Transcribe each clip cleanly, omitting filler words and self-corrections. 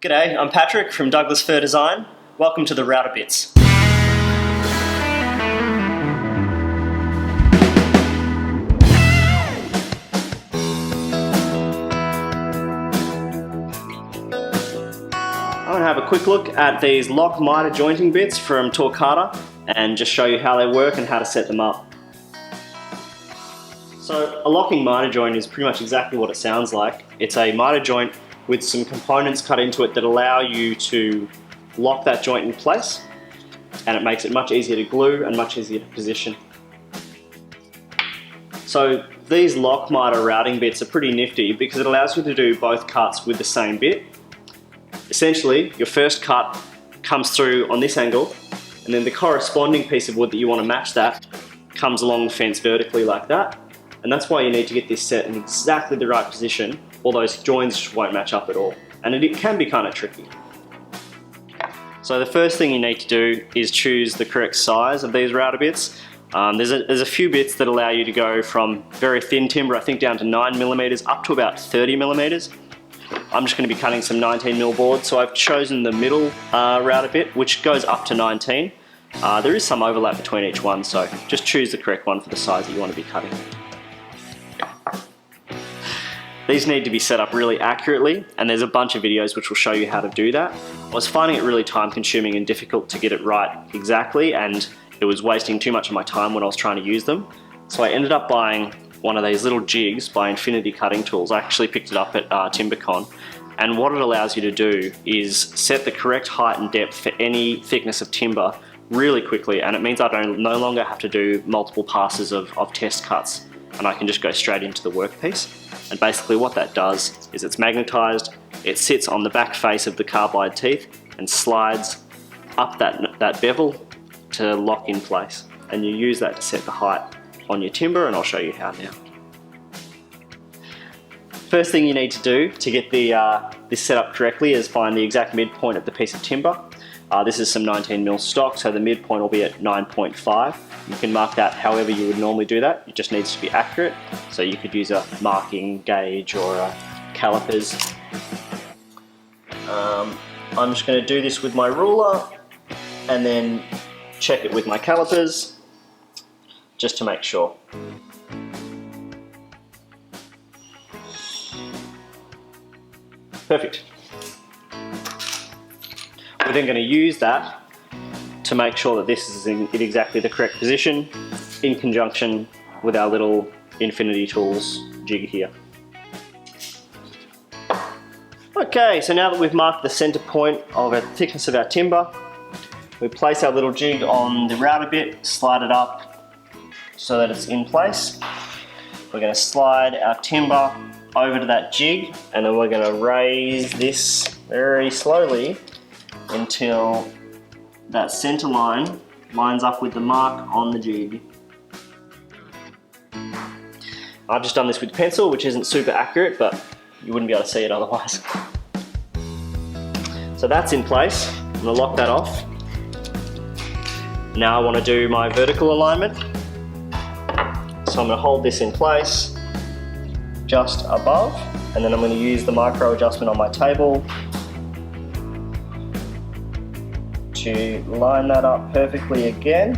G'day, I'm Patrick from Douglas Fir Design. Welcome to the Router Bits. I'm going to have a quick look at these lock mitre jointing bits from Torquata and just show you how they work and how to set them up. So a locking mitre joint is pretty much exactly what it sounds like. It's a mitre joint with some components cut into it that allow you to lock that joint in place, and it makes it much easier to glue and much easier to position. So these lock mitre routing bits are pretty nifty because it allows you to do both cuts with the same bit. Essentially, your first cut comes through on this angle, and then the corresponding piece of wood that you want to match that comes along the fence vertically like that. And that's why you need to get this set in exactly the right position, or those joins just won't match up at all. And it can be kind of tricky. So the first thing you need to do is choose the correct size of these router bits. There's a few bits that allow you to go from very thin timber, I think down to 9mm, up to about 30mm. I'm just going to be cutting some 19mm board, so I've chosen the middle router bit, which goes up to 19. There is some overlap between each one, so just choose the correct one for the size that you want to be cutting. These need to be set up really accurately, and there's a bunch of videos which will show you how to do that. I was finding it really time consuming and difficult to get it right exactly, and it was wasting too much of my time when I was trying to use them. So I ended up buying one of these little jigs by Infinity Cutting Tools. I actually picked it up at Timbecon, and what it allows you to do is set the correct height and depth for any thickness of timber really quickly, and it means I no longer have to do multiple passes of test cuts, and I can just go straight into the workpiece. And basically what that does is it's magnetized, it sits on the back face of the carbide teeth and slides up that bevel to lock in place. And you use that to set the height on your timber, and I'll show you how now. First thing you need to do to get this set up correctly is find the exact midpoint of the piece of timber. This is some 19mm stock, so the midpoint will be at 9.5. You can mark that however you would normally do that. It just needs to be accurate. So you could use a marking gauge or calipers. I'm just going to do this with my ruler and then check it with my calipers just to make sure. Perfect. We're then going to use that to make sure that this is in exactly the correct position in conjunction with our little Infinity Tools jig here. Okay, so now that we've marked the center point of the thickness of our timber, we place our little jig on the router bit, slide it up so that it's in place. We're going to slide our timber over to that jig, and then we're going to raise this very slowly until that center line lines up with the mark on the jig. I've just done this with pencil, which isn't super accurate, but you wouldn't be able to see it otherwise. So that's in place. I'm going to lock that off. Now I want to do my vertical alignment. So I'm going to hold this in place just above, and then I'm going to use the micro adjustment on my table to line that up perfectly again.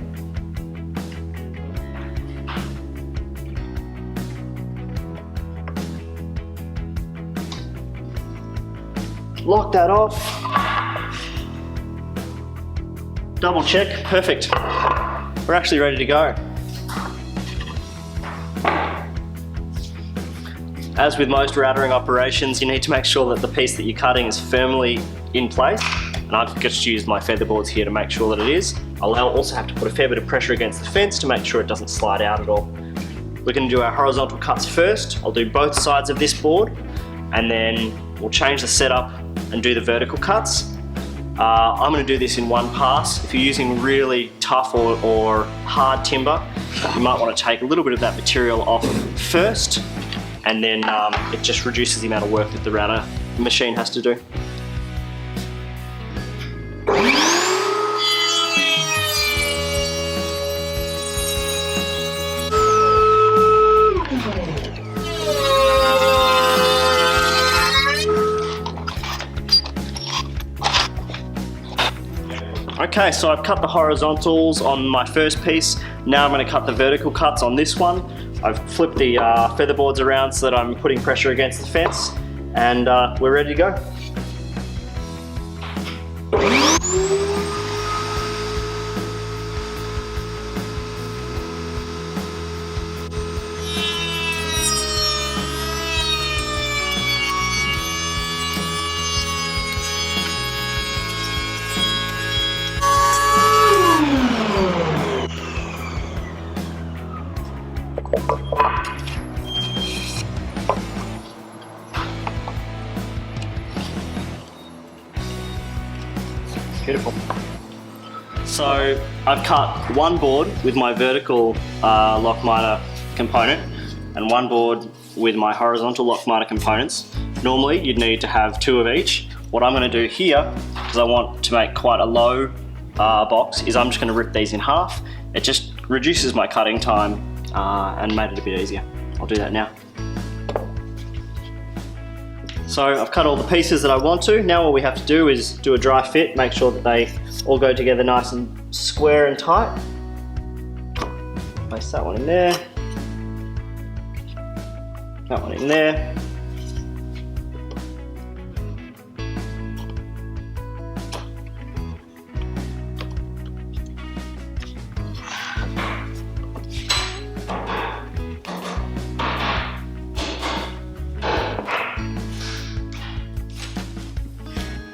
Lock that off. Double check, perfect. We're actually ready to go. As with most routering operations, you need to make sure that the piece that you're cutting is firmly in place. And I've just used my featherboards here to make sure that it is. I'll also have to put a fair bit of pressure against the fence to make sure it doesn't slide out at all. We're going to do our horizontal cuts first. I'll do both sides of this board, and then we'll change the setup and do the vertical cuts. I'm going to do this in one pass. If you're using really tough or hard timber, you might want to take a little bit of that material off first, and then it just reduces the amount of work that the router machine has to do. Okay, so I've cut the horizontals on my first piece. Now I'm going to cut the vertical cuts on this one. I've flipped the feather boards around so that I'm putting pressure against the fence, and we're ready to go. Beautiful. So I've cut one board with my vertical lock miter component and one board with my horizontal lock miter components. Normally you'd need to have two of each. What I'm going to do here, because I want to make quite a low box, is I'm just going to rip these in half. It just reduces my cutting time and made it a bit easier. I'll do that now. So I've cut all the pieces that I want to. Now all we have to do is do a dry fit, make sure that they all go together nice and square and tight. Place that one in there. That one in there.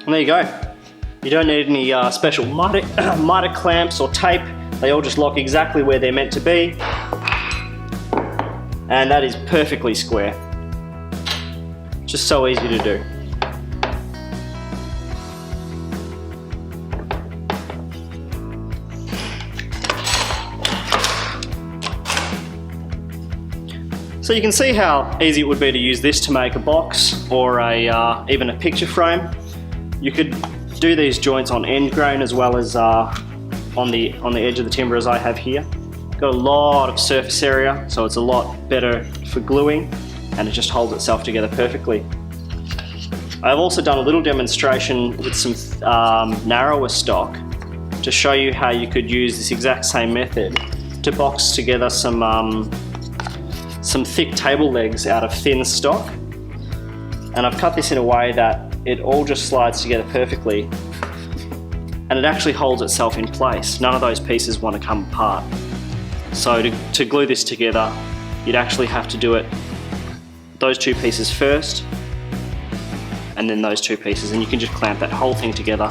And there you go. You don't need any special mitre clamps or tape. They all just lock exactly where they're meant to be. And that is perfectly square. Just so easy to do. So you can see how easy it would be to use this to make a box or even a picture frame. You could do these joints on end grain as well as on the edge of the timber as I have here. Got a lot of surface area, so it's a lot better for gluing, and it just holds itself together perfectly. I've also done a little demonstration with some narrower stock to show you how you could use this exact same method to box together some thick table legs out of thin stock. And I've cut this in a way that it all just slides together perfectly, and it actually holds itself in place. None of those pieces want to come apart. So to glue this together, you'd actually have to do it those two pieces first, and then those two pieces, and you can just clamp that whole thing together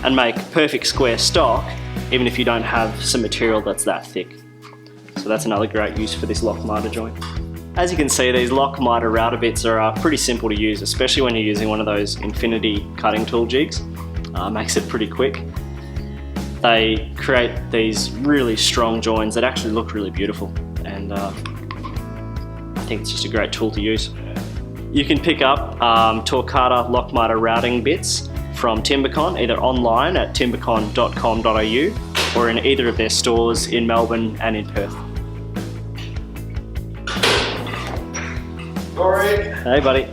and make perfect square stock, even if you don't have some material that's that thick. So that's another great use for this lock miter joint. As you can see, these lock miter router bits are pretty simple to use, especially when you're using one of those infinity cutting tool jigs. Makes it pretty quick. They create these really strong joins that actually look really beautiful, and I think it's just a great tool to use. You can pick up Torquata lock miter routing bits from Timbecon, either online at timbecon.com.au or in either of their stores in Melbourne and in Perth. Sorry. Hey buddy.